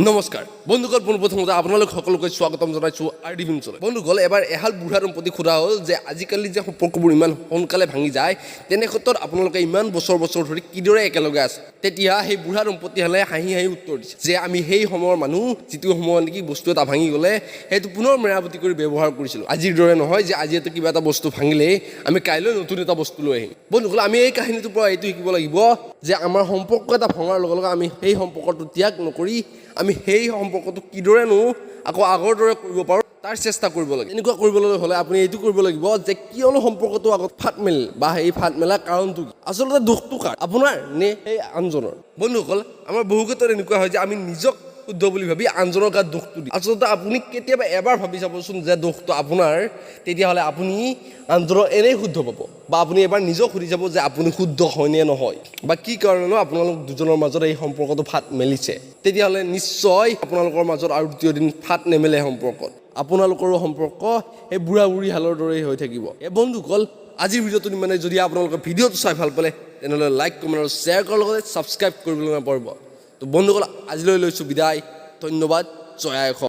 নমস্কাৰ বন্ধুসকল, পোনপ্ৰথমতে আপোনালোক সকলোকে স্বাগতম জনাইছোঁ RD ভিমছলৈ। বন্ধুসকল, এবাৰ এহাল বুঢ়া দম্পতি সোধা হ'ল যে আজিকালি যে সম্পৰ্কবোৰ ইমান সোনকালে ভাঙি যায়, তেনে ক্ষেত্ৰত আপোনালোকে ইমান বছৰ ধৰি কিদৰে একেলগে আছে। তেতিয়া সেই বুঢ়া দম্পতিহালে হাঁহি উত্তৰ দিছে যে আমি সেই সময়ৰ মানুহ, যিটো সময়ত নেকি বস্তু এটা ভাঙি গ'লে সেইটো পুনৰ মেৰামতি কৰি ব্যৱহাৰ কৰিছিলোঁ। আজিৰ দৰে নহয় যে আজি কিবা এটা বস্তু ভাঙিলেই আমি কাইলৈ নতুন এটা বস্তু লৈ আহিম। বন্ধুসকল, আমি এই কাহিনীটোৰ পৰা এইটো শিকিব লাগিব যে আমাৰ সম্পৰ্ক এটা ভঙাৰ লগে লগে আমি সেই সম্পৰ্কটো ত্যাগ নকৰি আমি সেই সম্পৰ্কটো কিদৰেনো আকৌ আগৰ দৰে কৰিব পাৰোঁ তাৰ চেষ্টা কৰিব লাগে। এনেকুৱা কৰিবলৈ হ'লে আপুনি এইটো কৰিব লাগিব যে কিয়নো সম্পৰ্কটো আগত ফাট মেলিল বা সেই ফাট মেলা কাৰণটো কি, আচলতে দুখটো কাৰ, আপোনাৰ নে সেই আনজনৰ। বন্ধুসকল, আমাৰ বহু ক্ষেত্ৰত এনেকুৱা হয় যে আমি নিজক শুদ্ধ বুলি ভাবি আনজনৰ গাত দোষটো দিওঁ। আচলতে আপুনি কেতিয়াবা এবাৰ ভাবি চাবচোন যে দোষটো আপোনাৰ, তেতিয়াহ'লে আপুনি আনজনক এনেই শুদ্ধ পাব। বা আপুনি এবাৰ নিজক সুধি যাব যে আপুনি শুদ্ধ হয়নে নহয়, বা কি কাৰণেনো আপোনালোক দুজনৰ মাজত এই সম্পৰ্কটো ফাট মেলিছে। তেতিয়াহ'লে নিশ্চয় আপোনালোকৰ মাজত আৰু দ্বিতীয় দিন ফাট নেমেলে সম্পৰ্কত। আপোনালোকৰো সম্পৰ্ক এই বুঢ়া বুঢ়ী হালৰ দৰেই হৈ থাকিব। বন্ধুসকল, আজিৰ ভিডিঅ'টো মানে যদি আপোনালোকে ভিডিঅ'টো চাই ভাল পালে তেনেহ'লে লাইক, কমেণ্ট আৰু শ্বেয়াৰ কৰাৰ লগতে ছাবস্ক্ৰাইব কৰিবলৈ নাপাহৰিব। তো বন্ধুসকল, আজিলৈ লৈছোঁ বিদায়। ধন্যবাদ। জয় আই অসম।